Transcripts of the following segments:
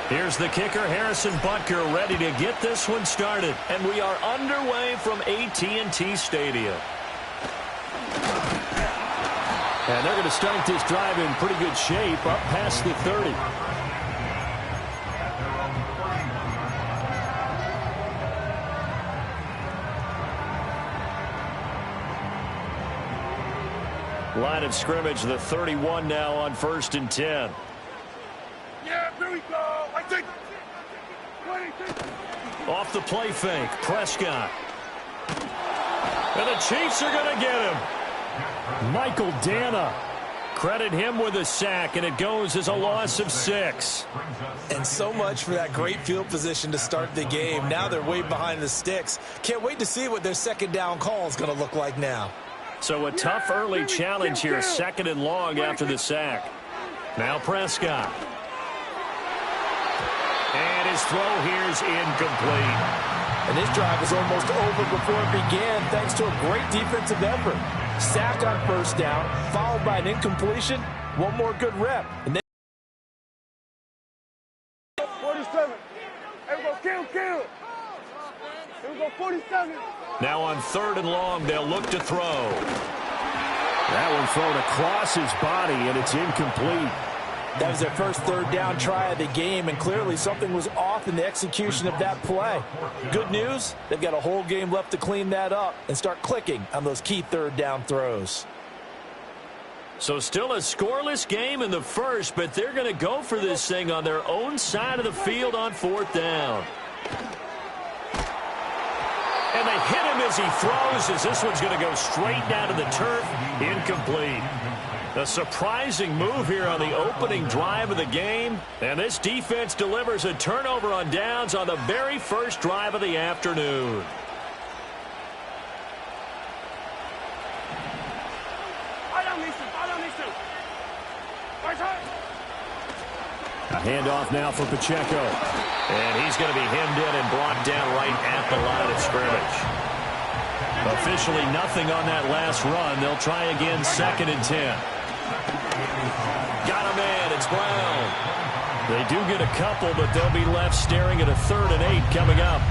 Here's the kicker, Harrison Butker, ready to get this one started. And we are underway from AT&T Stadium. And they're going to start this drive in pretty good shape, up past the 30. Line of scrimmage, the 31 now on 1st and 10. Yeah, here we go. I think. Off the play fake, Prescott. And the Chiefs are going to get him. Michael Dana. Credit him with a sack, and it goes as a loss of 6. And so much for that great field position to start the game. Now they're way behind the sticks. Can't wait to see what their second down call is going to look like now. So a tough early challenge here, 2nd and long after the sack. Now Prescott. And his throw here is incomplete. And this drive was almost over before it began thanks to a great defensive effort. Sack on 1st down, followed by an incompletion. One more good rep. And then 47. Everybody kill. Here we go, 47. Now on 3rd and long, they'll look to throw. That one thrown across his body, and it's incomplete. That was their first 3rd down try of the game, and clearly something was off in the execution of that play. Good news, they've got a whole game left to clean that up and start clicking on those key 3rd down throws. So still a scoreless game in the first, but they're going to go for this thing on their own side of the field on 4th down. And they hit him as he throws, as this one's going to go straight down to the turf. Incomplete. A surprising move here on the opening drive of the game. And this defense delivers a turnover on downs on the very first drive of the afternoon. A handoff now for Pacheco. And he's going to be hemmed in and brought down right at the line of scrimmage. Officially nothing on that last run. They'll try again 2nd and 10. Got a man. It's Brown. They do get a couple, but they'll be left staring at a 3rd and 8 coming up.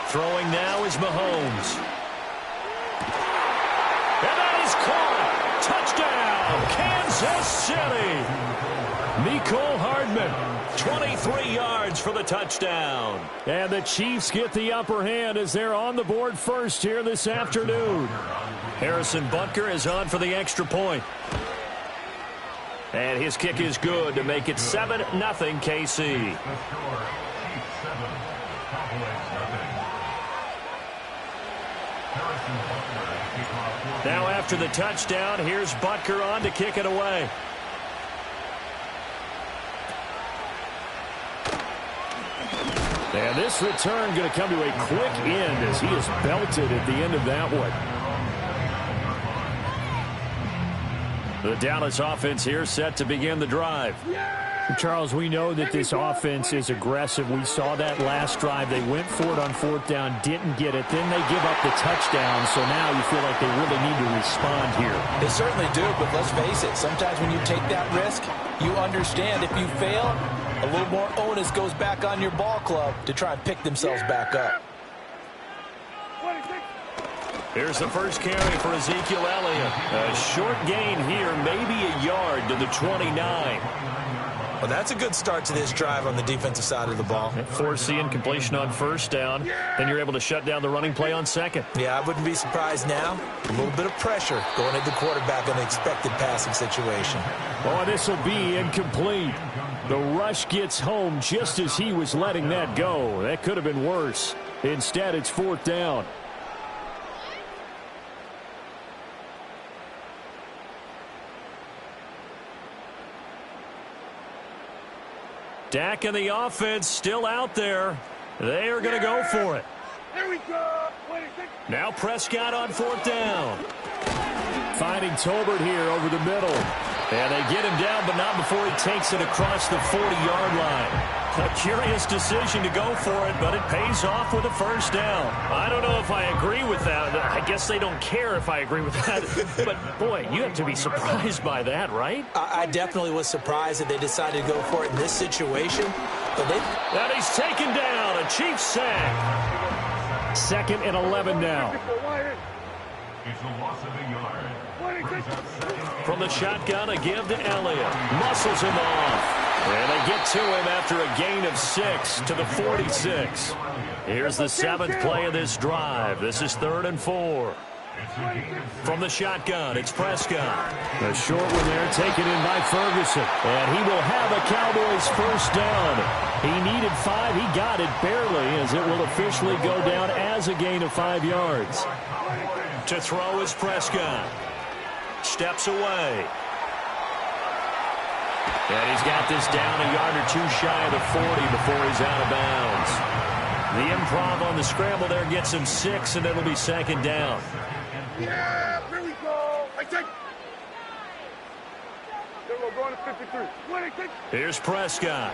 Throwing now is Mahomes. And that is caught. Touchdown, Kansas City. Mecole Hardman, 23 yards for the touchdown. And the Chiefs get the upper hand as they're on the board first here this afternoon. Harrison Butker is on for the extra point. And his kick is good to make it 7-0 KC. Now after the touchdown, here's Butker on to kick it away. And this return going to come to a quick end as he is belted at the end of that one. The Dallas offense here set to begin the drive. Charles, we know that this offense is aggressive. We saw that last drive. They went for it on 4th down, didn't get it. Then they give up the touchdown, so now you feel like they really need to respond here. They certainly do, but let's face it. Sometimes when you take that risk, you understand if you fail, a little more onus goes back on your ball club to try and pick themselves back up. Here's the first carry for Ezekiel Elliott. A short gain here, maybe a yard to the 29. Well, that's a good start to this drive on the defensive side of the ball. Forcing completion on 1st down. Then you're able to shut down the running play on 2nd. Yeah, I wouldn't be surprised now. A little bit of pressure going into the quarterback on the expected passing situation. Oh, this will be incomplete. The rush gets home just as he was letting that go. That could have been worse. Instead, it's 4th down. Dak and the offense still out there. They are going to go for it. Here we go. Now Prescott on 4th down. Finding Tolbert here over the middle. And they get him down, but not before he takes it across the 40-yard line. A curious decision to go for it, but it pays off with a first down. I don't know if I agree with that. I guess they don't care if I agree with that. But, boy, you have to be surprised by that, right? I definitely was surprised that they decided to go for it in this situation. But and he's taken down. A Chiefs sack. 2nd and 11 now. It's a loss of a yard. From the shotgun, a give to Elliott. Muscles him off. And they get to him after a gain of 6 to the 46. Here's the 7th play of this drive. This is 3rd and 4. From the shotgun, it's Prescott. A short one there taken in by Ferguson. And he will have a Cowboys first down. He needed 5. He got it barely, as it will officially go down as a gain of 5 yards. To throw is Prescott. Steps away. And he's got this down a yard or 2 shy of the 40 before he's out of bounds. The improv on the scramble there gets him 6, and it'll be 2nd down. Yeah, here we go. I take. We're going to 53. Here's Prescott.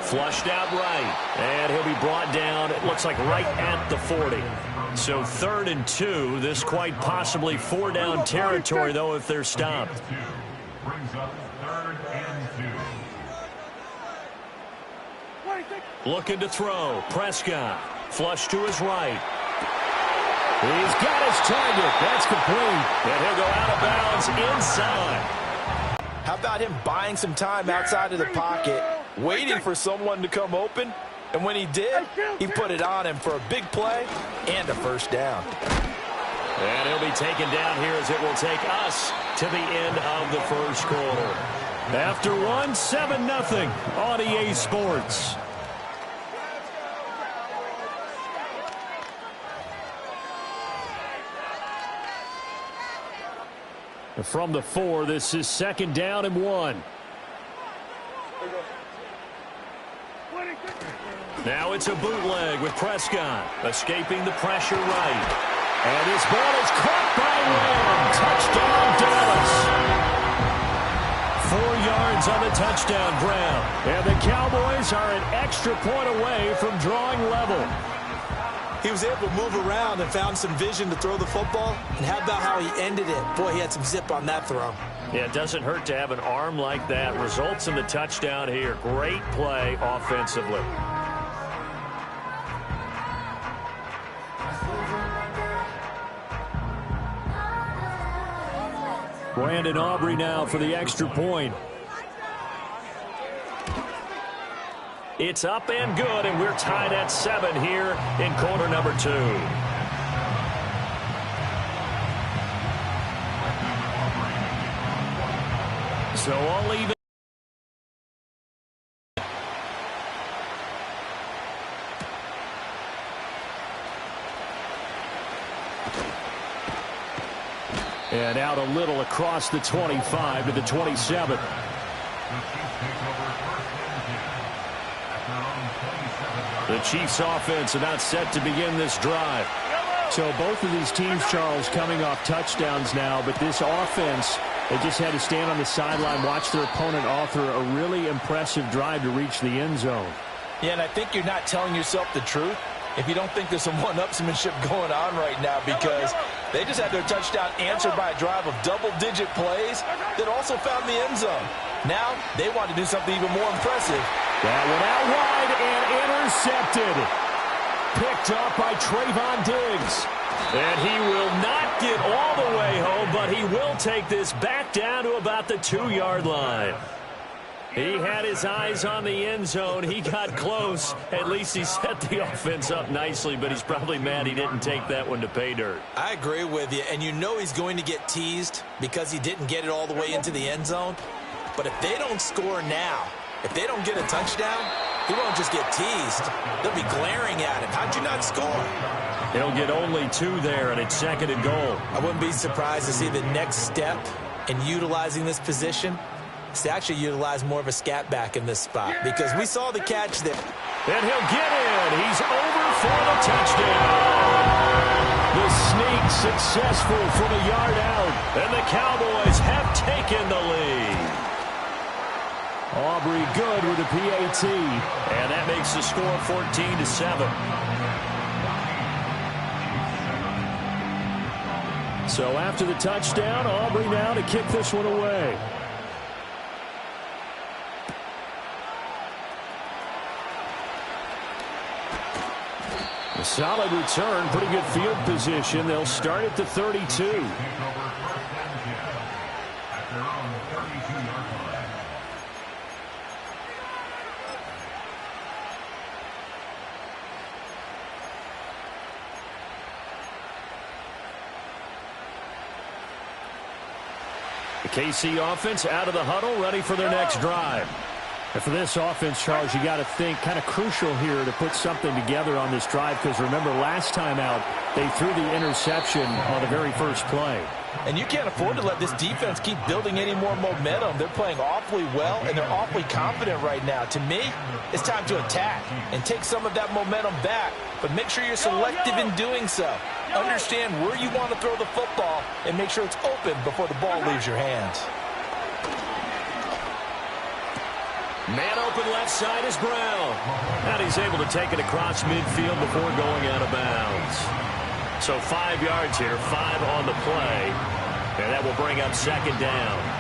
Flushed out right. And he'll be brought down, it looks like right at the 40. So 3rd and 2. This quite possibly 4-down territory, though, if they're stopped. Brings up 3rd and 2. Looking to throw. Prescott. Flush to his right. He's got his target. That's complete. And he'll go out of bounds inside. how about him buying some time outside of the pocket, waiting for someone to come open? And when he did, he put it on him for a big play and a first down. And he'll be taken down here as it will take us to the end of the first quarter. After one, 7-0 on EA Sports. From the 4, this is 2nd down and 1. Now it's a bootleg with Prescott escaping the pressure right. And this ball is caught by Lamb. Touchdown, Dallas. 4 yards on the touchdown grab. And the Cowboys are an extra point away from drawing level. He was able to move around and found some vision to throw the football. And how about how he ended it? Boy, he had some zip on that throw. Yeah, it doesn't hurt to have an arm like that. Results in the touchdown here. Great play offensively. Brandon Aubrey now for the extra point. It's up and good, and we're tied at 7 here in quarter number 2. So all even. And out a little across the 25 to the 27. The Chiefs offense about set to begin this drive. So both of these teams, Charles, coming off touchdowns now, but this offense, they just had to stand on the sideline, watch their opponent author a really impressive drive to reach the end zone. Yeah, and I think you're not telling yourself the truth if you don't think there's some one-upsmanship going on right now, because they just had their touchdown answered by a drive of double-digit plays that also found the end zone. Now they want to do something even more impressive. That one out wide and intercepted. Picked up by Trayvon Diggs. And he will not get all the way home, but he will take this back down to about the 2-yard line. He had his eyes on the end zone. He got close. At least he set the offense up nicely, but he's probably mad he didn't take that one to pay dirt. I agree with you, and you know he's going to get teased because he didn't get it all the way into the end zone. But if they don't score now, if they don't get a touchdown, he won't just get teased. They'll be glaring at him. How'd you not score? He'll get only 2 there, and it's 2nd and goal. I wouldn't be surprised to see the next step in utilizing this position is to actually utilize more of a scat back in this spot, because we saw the catch there. And he'll get in. He's over for the touchdown. The sneak successful from a yard out, and the Cowboys have taken the lead. Aubrey good with a PAT. And that makes the score 14-7. So after the touchdown, Aubrey now to kick this one away. A solid return, pretty good field position. They'll start at the 32. The KC offense out of the huddle, ready for their next drive. And for this offense, Charles, you got to think kind of crucial here to put something together on this drive, because remember last time out they threw the interception on the very first play. And you can't afford to let this defense keep building any more momentum. They're playing awfully well, and they're awfully confident right now. To me, it's time to attack and take some of that momentum back, but make sure you're selective in doing so. Understand where you want to throw the football and make sure it's open before the ball leaves your hands. Man open left side is Brown. And he's able to take it across midfield before going out of bounds. So 5 yards here, 5 on the play. And that will bring up second down.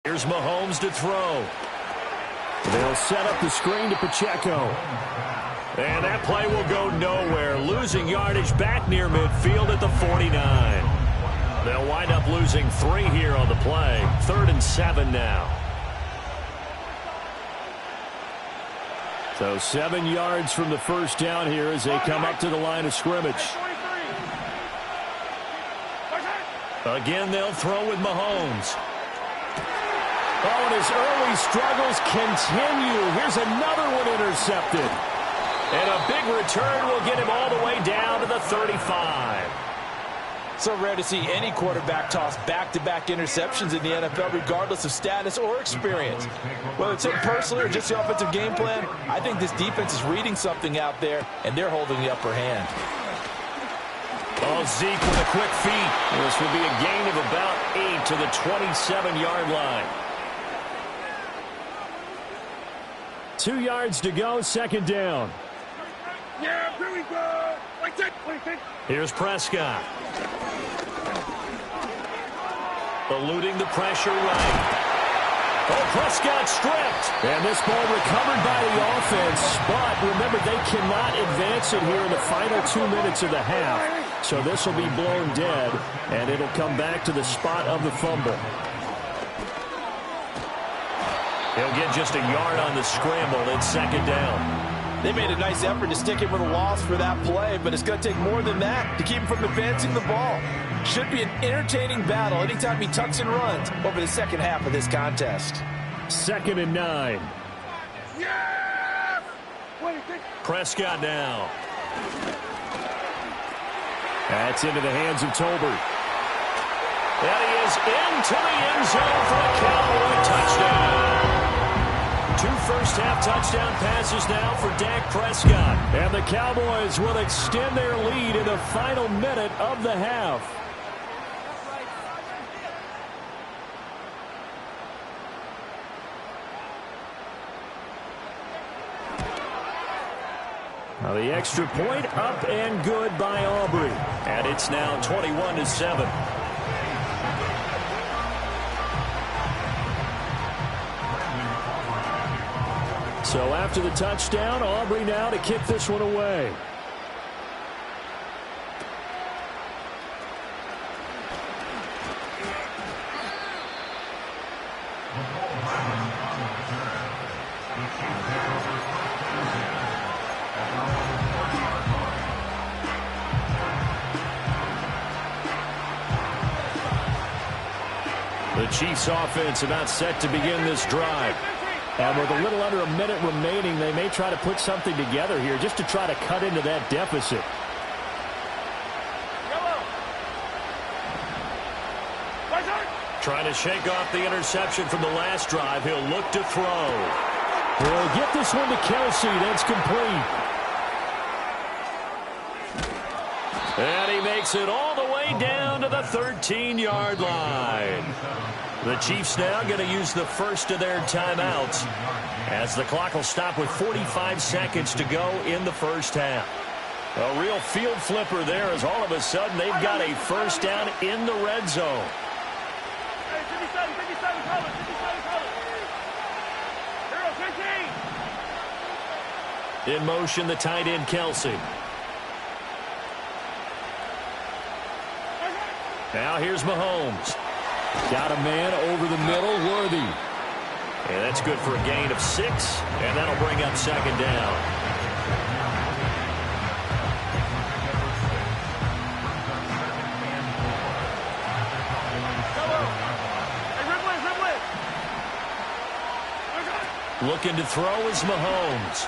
Here's Mahomes to throw. They'll set up the screen to Pacheco. And that play will go nowhere. Losing yardage back near midfield at the 49. They'll wind up losing 3 here on the play. 3rd and 7 now. So 7 yards from the first down here as they come up to the line of scrimmage. Again, they'll throw with Mahomes. Oh, and his early struggles continue. Here's another one intercepted. And a big return will get him all the way down to the 35. So rare to see any quarterback toss back-to-back interceptions in the NFL, regardless of status or experience. Whether it's him personally or just the offensive game plan, I think this defense is reading something out there, and they're holding the upper hand. Oh, Zeke with a quick feed. This will be a gain of about 8 to the 27-yard line. 2 yards to go, second down. Yeah, here we go. Here's Prescott. Eluding the pressure right. Oh, Prescott stripped. And this ball recovered by the offense. But remember, they cannot advance it here in the final 2 minutes of the half. So this will be blown dead, and it'll come back to the spot of the fumble. He'll get just a yard on the scramble. It's second down. They made a nice effort to stick him with a loss for that play, but it's going to take more than that to keep him from advancing the ball. Should be an entertaining battle anytime he tucks and runs over the second half of this contest. 2nd and 9. Yeah! Prescott now. That's into the hands of Tolbert. And he is into the end zone for a Cowboy touchdown. 2 first-half touchdown passes now for Dak Prescott. And the Cowboys will extend their lead in the final minute of the half. Now the extra point up and good by Aubrey. And it's now 21-7. So after the touchdown, Aubrey now to kick this one away. The Chiefs offense about set to begin this drive. And with a little under a minute remaining, they may try to put something together here just to try to cut into that deficit. Trying to shake off the interception from the last drive. He'll look to throw. He'll get this one to Kelsey. That's complete. And he makes it all the way down to the 13-yard line. The Chiefs now going to use the first of their timeouts as the clock will stop with 45 seconds to go in the first half. A real field flipper there as all of a sudden they've got a first down in the red zone. In motion, the tight end, Kelsey. Now here's Mahomes. Got a man over the middle, Worthy. And that's good for a gain of 6, and that'll bring up second down. Looking to throw is Mahomes.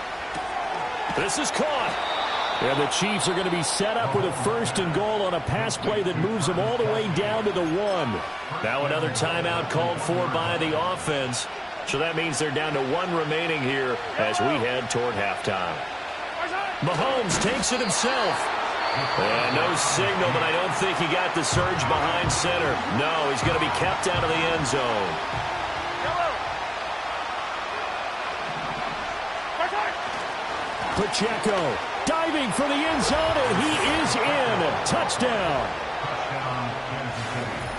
This is caught. And the Chiefs are going to be set up with a first and goal on a pass play that moves them all the way down to the 1. Now another timeout called for by the offense. So that means they're down to 1 remaining here as we head toward halftime. Mahomes takes it himself. And no signal, but I don't think he got the surge behind center. No, he's going to be kept out of the end zone. Pacheco diving for the end zone, and he is in. Touchdown.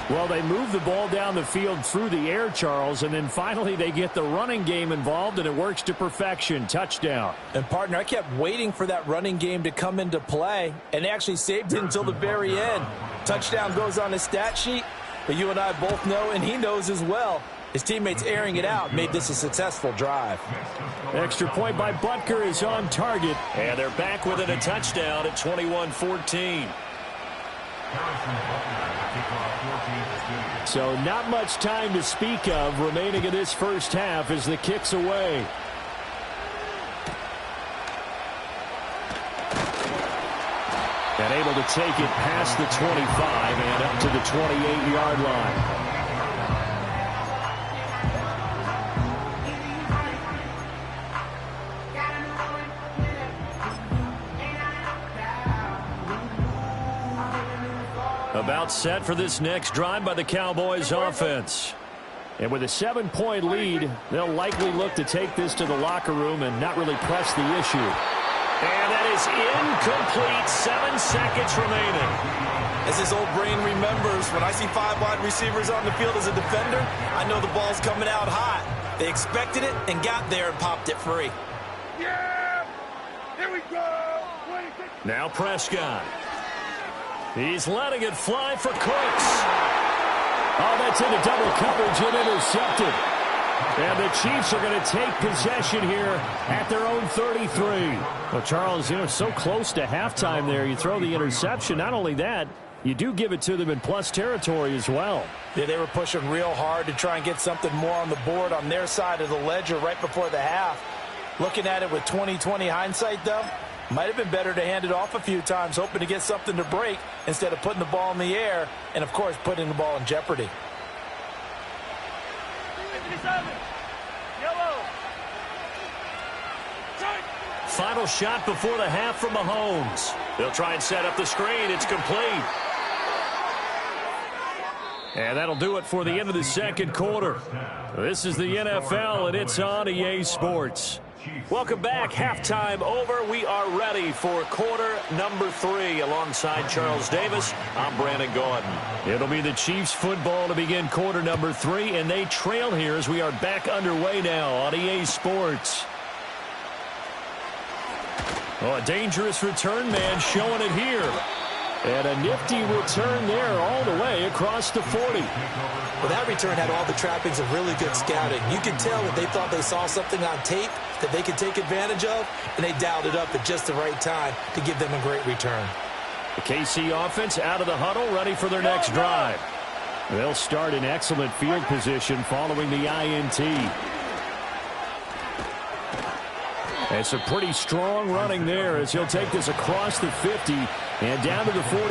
Well, they move the ball down the field through the air, Charles, and then finally they get the running game involved, and it works to perfection. Touchdown. And, partner, I kept waiting for that running game to come into play, and actually saved it until the very end. Touchdown goes on his stat sheet, but you and I both know, and he knows as well, his teammates airing it out made this a successful drive. Extra point by Butker is on target. And they're back within a touchdown at 21-14. So not much time to speak of remaining in this first half as the kick's away. And able to take it past the 25 and up to the 28-yard line. About set for this next drive by the Cowboys offense. And with a 7-point lead, they'll likely look to take this to the locker room and not really press the issue. And that is incomplete. 7 seconds remaining. As his old brain remembers, when I see 5 wide receivers on the field as a defender, I know the ball's coming out hot. They expected it and got there and popped it free. Yeah! Here we go! Now Prescott. He's letting it fly for Cooks. Oh, that's into double coverage and intercepted. And the Chiefs are going to take possession here at their own 33. Well, Charles, so close to halftime there. You throw the interception. Not only that, you do give it to them in plus territory as well. Yeah, they were pushing real hard to try and get something more on the board on their side of the ledger right before the half. Looking at it with 20/20 hindsight, though, might have been better to hand it off a few times, hoping to get something to break instead of putting the ball in the air and, of course, putting the ball in jeopardy. Final shot before the half from Mahomes. They'll try and set up the screen. It's complete. And that'll do it for the end of the second quarter. This is the NFL, and it's on EA Sports. Welcome back. Halftime over. We are ready for quarter number 3. Alongside Charles Davis, I'm Brandon Gordon. It'll be the Chiefs football to begin quarter number 3, and they trail here as we are back underway now on EA Sports. Oh, a dangerous return man showing it here. And a nifty return there all the way across the 40. Well, that return had all the trappings of really good scouting. You could tell that they thought they saw something on tape that they could take advantage of, and they dialed it up at just the right time to give them a great return. The KC offense out of the huddle, ready for their next drive. They'll start in excellent field position following the INT. It's a pretty strong running there as he'll take this across the 50 and down to the 44.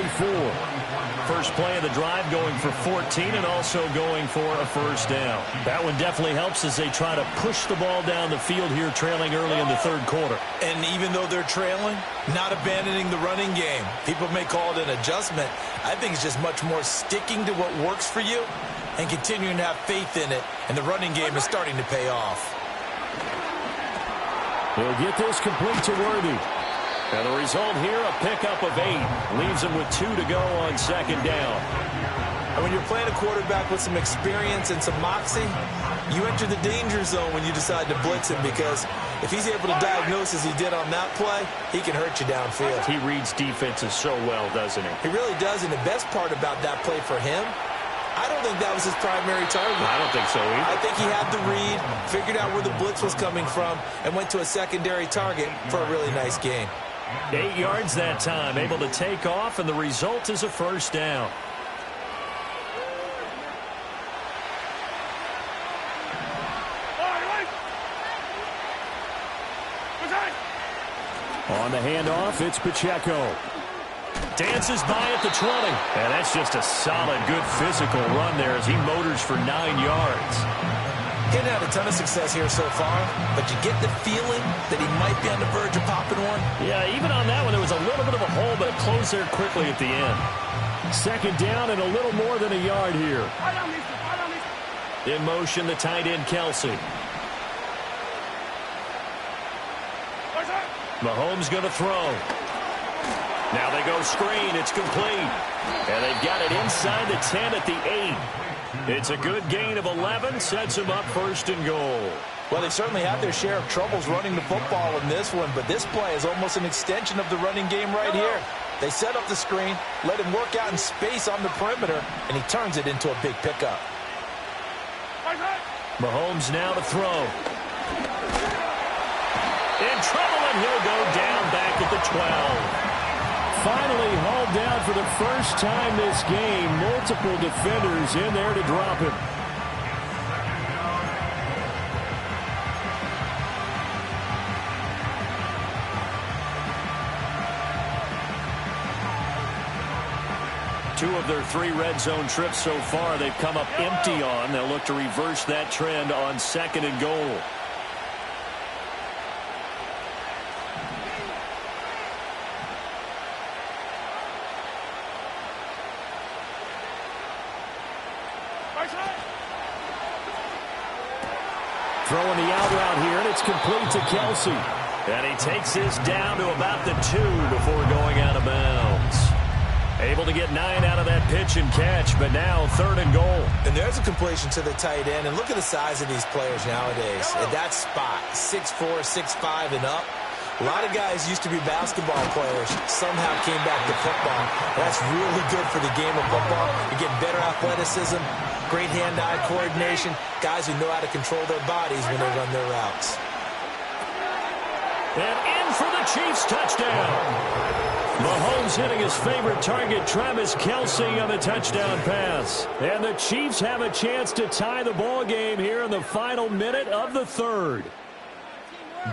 First play of the drive going for 14 and also going for a first down. That one definitely helps as they try to push the ball down the field here, trailing early in the third quarter. And even though they're trailing, not abandoning the running game. People may call it an adjustment. I think it's just much more sticking to what works for you and continuing to have faith in it. And the running game is starting to pay off. He'll get this complete to Worthy. And the result here, a pickup of 8. Leaves him with 2 to go on second down. And when you're playing a quarterback with some experience and some moxie, you enter the danger zone when you decide to blitz him, because if he's able to diagnose as he did on that play, he can hurt you downfield. He reads defenses so well, doesn't he? He really does, and the best part about that play for him, I don't think that was his primary target. I don't think so either. I think he had the read, figured out where the blitz was coming from, and went to a secondary target for a really nice gain. 8 yards that time, able to take off, and the result is a first down. On the handoff, it's Pacheco. Dances by at the 20. And that's just a solid, good physical run there as he motors for 9 yards. He hadn't had a ton of success here so far, but you get the feeling that he might be on the verge of popping one. Yeah, even on that one, there was a little bit of a hole, but it closed there quickly at the end. Second down and a little more than a yard here. In motion, the tight end, Kelsey. Mahomes going to throw. Now they go screen. It's complete. And they've got it inside the 10 at the 8. It's a good gain of 11. Sets them up first and goal. Well, they certainly had their share of troubles running the football in this one, but this play is almost an extension of the running game right here. They set up the screen, let him work out in space on the perimeter, and he turns it into a big pickup. Mahomes now to throw. In trouble, and he'll go down back at the 12. Finally hauled down for the first time this game. Multiple defenders in there to drop him. Two of their 3 red zone trips so far they've come up empty on. They'll look to reverse that trend on second and goal. Throwing the out route here, and it's complete to Kelsey. And he takes this down to about the 2 before going out of bounds. Able to get 9 out of that pitch and catch, but now third and goal. And there's a completion to the tight end, and look at the size of these players nowadays. At that spot, 6'4", 6'5", and up. A lot of guys used to be basketball players, somehow came back to football. That's really good for the game of football. You get better athleticism, great hand-eye coordination, guys who know how to control their bodies when they run their routes. And in for the Chiefs touchdown. Mahomes hitting his favorite target, Travis Kelce, on the touchdown pass. And the Chiefs have a chance to tie the ball game here in the final minute of the third.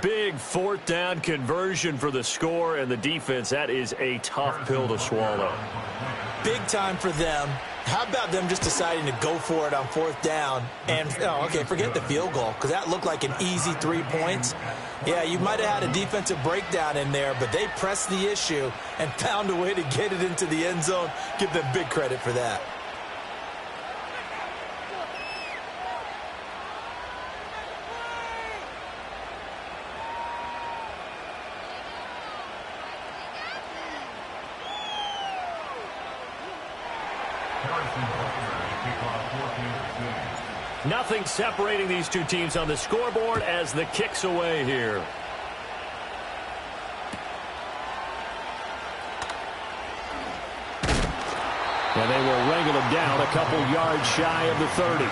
Big fourth down conversion for the score, and the defense, that is a tough pill to swallow. Big time for them. How about them just deciding to go for it on fourth down? And, okay, forget the field goal, because that looked like an easy 3 points. Yeah, you might have had a defensive breakdown in there, but they pressed the issue and found a way to get it into the end zone. Give them big credit for that. Nothing separating these two teams on the scoreboard as the kick's away here. And they will wrangle him down a couple yards shy of the 30.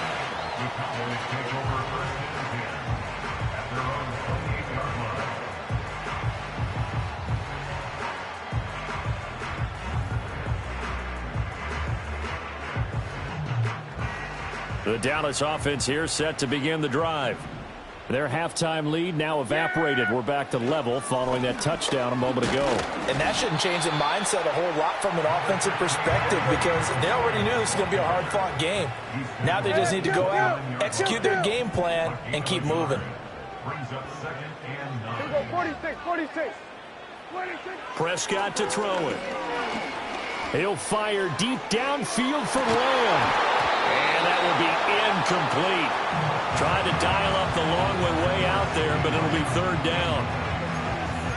The Dallas offense here set to begin the drive. Their halftime lead now evaporated. We're back to level following that touchdown a moment ago. And that shouldn't change the mindset a whole lot from an offensive perspective because they already knew this was going to be a hard-fought game. Now they just need to go out, execute their game plan, and keep moving. Brings up second and 9. Here we go, 46, 46. 46. Prescott to throw it. He'll fire deep downfield for Lamb. And that will be incomplete. Trying to dial up the long way out there, but it'll be third down.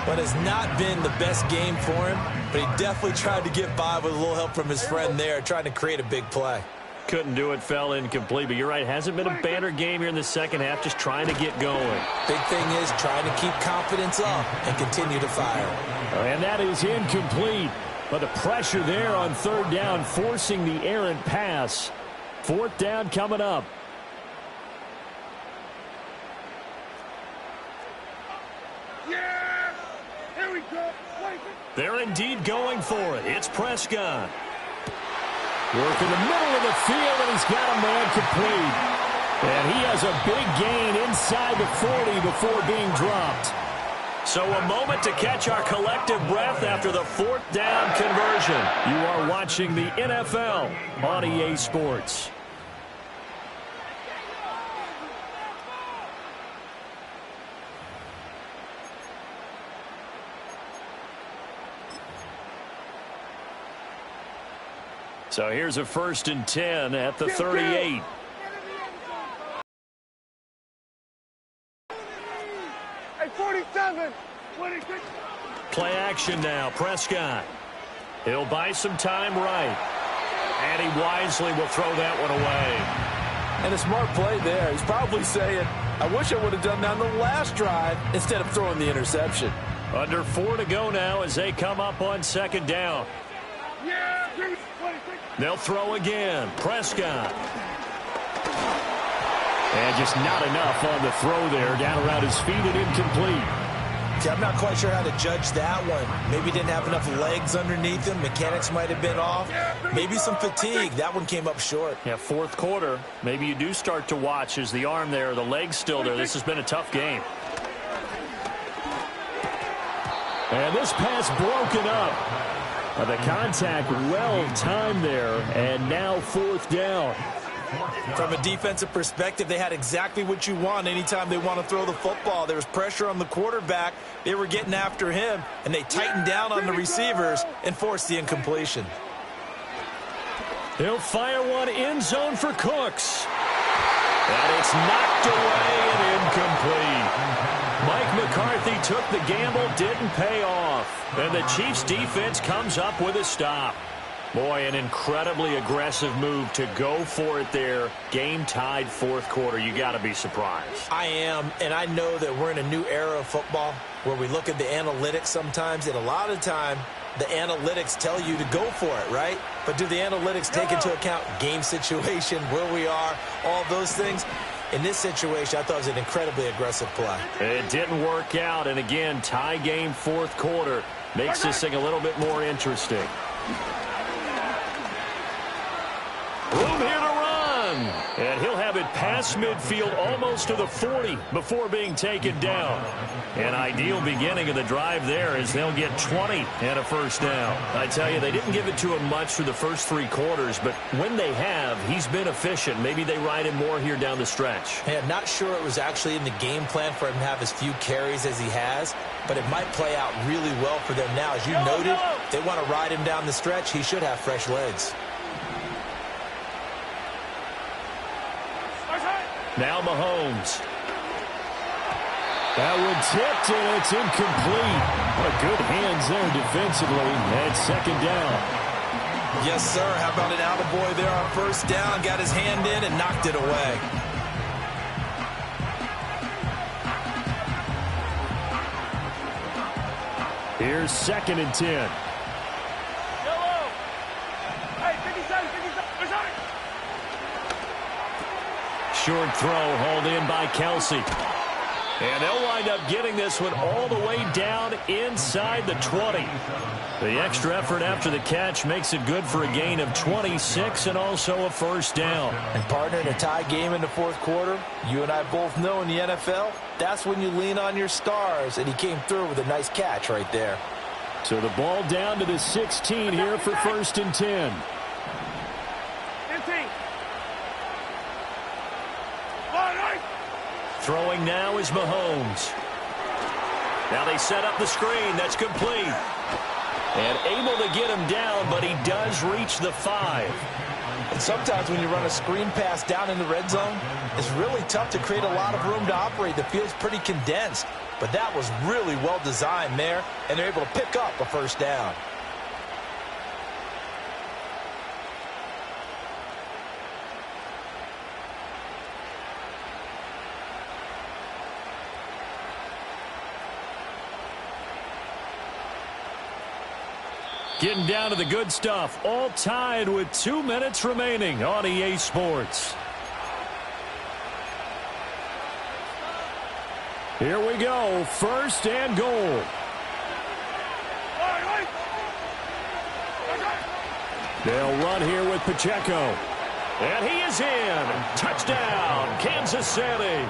But it's not been the best game for him, but he definitely tried to get by with a little help from his friend there, trying to create a big play. Couldn't do it, fell incomplete. But you're right, hasn't been a banner game here in the second half, just trying to get going. Big thing is trying to keep confidence up and continue to fire. And that is incomplete. But the pressure there on third down, forcing the errant pass. Fourth down coming up. Yeah! Here we go. They're indeed going for it. It's Prescott. Work in the middle of the field, and he's got a man complete. And he has a big gain inside the 40 before being dropped. So a moment to catch our collective breath after the fourth down conversion. You are watching the NFL on EA Sports. So here's a 1st and 10 at the 38. Hey, 47. 26. Play action now. Prescott. He'll buy some time right. And he wisely will throw that one away. And a smart play there. He's probably saying, I wish I would have done that on the last drive instead of throwing the interception. Under 4 to go now as they come up on second down. Yeah, 26. They'll throw again. Prescott. And just not enough on the throw there. Down around his feet and incomplete. See, I'm not quite sure how to judge that one. Maybe didn't have enough legs underneath him. Mechanics might have been off. Maybe some fatigue. That one came up short. Yeah, fourth quarter. Maybe you do start to watch as the arm there, the leg's still there. This has been a tough game. And this pass broken up. The contact well-timed there, and now fourth down. From a defensive perspective, they had exactly what you want anytime they want to throw the football. There was pressure on the quarterback. They were getting after him, and they tightened down on the receivers and forced the incompletion. He'll fire one end zone for Cooks. And it's knocked away and incomplete. Mike McCarthy took the gamble, didn't pay off. And the Chiefs defense comes up with a stop. Boy, an incredibly aggressive move to go for it there. Game tied fourth quarter. You got to be surprised. I am, and I know that we're in a new era of football where we look at the analytics sometimes, and a lot of time the analytics tell you to go for it, right? But do the analytics take into account game situation, where we are, all those things? In this situation, I thought it was an incredibly aggressive play. It didn't work out, and again, tie game fourth quarter makes this thing a little bit more interesting. Room here to run. And he'll have it past midfield almost to the 40 before being taken down. An ideal beginning of the drive there as they'll get 20 and a first down. I tell you, they didn't give it to him much through the first 3 quarters, but when they have, he's been efficient. Maybe they ride him more here down the stretch. Hey, I'm not sure it was actually in the game plan for him to have as few carries as he has, but it might play out really well for them now. As you noted, if they want to ride him down the stretch, he should have fresh legs. Now Mahomes. That one tipped, and it's incomplete. Good hands there defensively, and second down. Yes, sir. How about an attaboy there on first down? Got his hand in and knocked it away. Here's 2nd and 10. Short throw hauled in by Kelsey. And they'll wind up getting this one all the way down inside the 20. The extra effort after the catch makes it good for a gain of 26 and also a first down. And partner, in a tie game in the fourth quarter, you and I both know in the NFL, that's when you lean on your stars, and he came through with a nice catch right there. So the ball down to the 16 here for 1st and 10. 15. Throwing now is Mahomes. Now they set up the screen. That's complete. And able to get him down, but he does reach the 5. And sometimes when you run a screen pass down in the red zone, it's really tough to create a lot of room to operate. The field's pretty condensed. But that was really well designed there, and they're able to pick up a first down. Getting down to the good stuff. All tied with 2 minutes remaining on EA Sports. Here we go. 1st and goal. They'll run here with Pacheco. And he is in. Touchdown, Kansas City.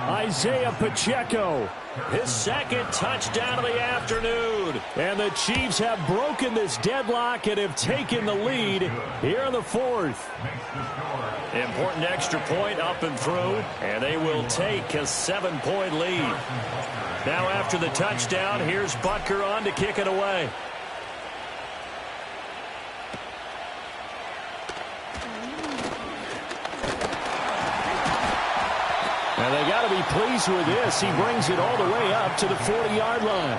Isaiah Pacheco. His 2nd touchdown of the afternoon. And the Chiefs have broken this deadlock and have taken the lead here in the 4th. Important extra point up and through, and they will take a 7-point lead. Now after the touchdown, here's Butker on to kick it away. And they got to be pleased with this. He brings it all the way up to the 40-yard line.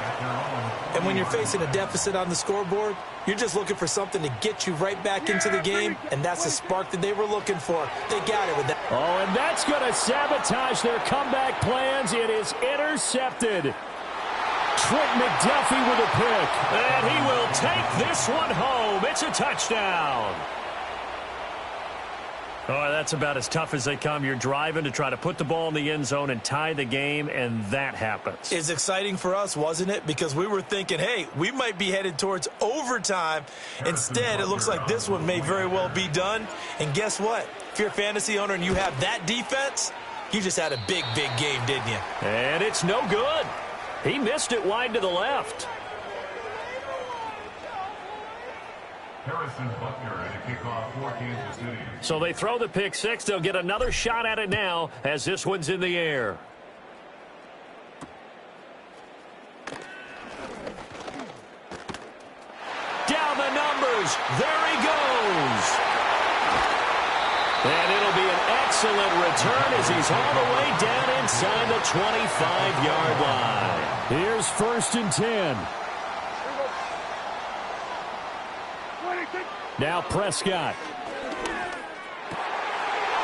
And when you're facing a deficit on the scoreboard, you're just looking for something to get you right back into the game, and that's the spark that they were looking for. They got it with that. Oh, and that's going to sabotage their comeback plans. It is intercepted. Trent McDuffie with a pick. And he will take this one home. It's a touchdown. Oh, that's about as tough as they come. You're driving to try to put the ball in the end zone and tie the game, and that happens. It's exciting for us, wasn't it? Because we were thinking, hey, we might be headed towards overtime. Instead, it looks like this one may very well be done. And guess what? If you're a fantasy owner and you have that defense, you just had a big, big game, didn't you? And it's no good. He missed it wide to the left. Harrison Butker at a kickoff for Kansas City. So they throw the pick 6. They'll get another shot at it now as this one's in the air. Down the numbers. There he goes. And it'll be an excellent return as he's all the way down inside the 25-yard line. Here's 1st and 10. Now Prescott.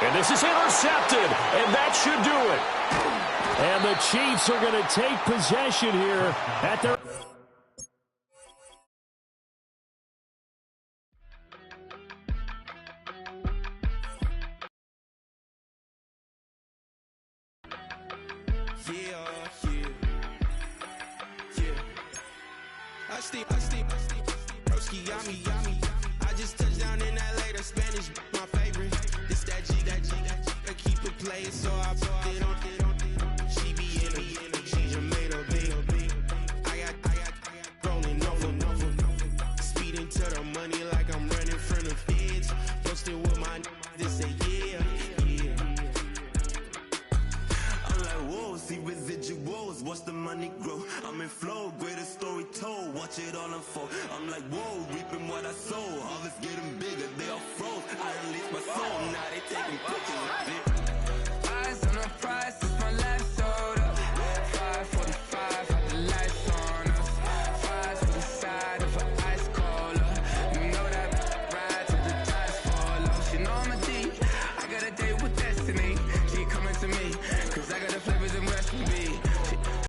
And this is intercepted, and that should do it. And the Chiefs are going to take possession here at their... I just touched down in LA, the Spanish, my favorite. This that G, I keep it playing, so I put it on. She be in the she just made a big. I got rolling over. Speeding to the money like I'm running from the feds. Posted with my this say yeah. I'm like, whoa, see residuals, watch the money grow. I'm in flow, greatest story told, watch it all unfold. I'm like, whoa.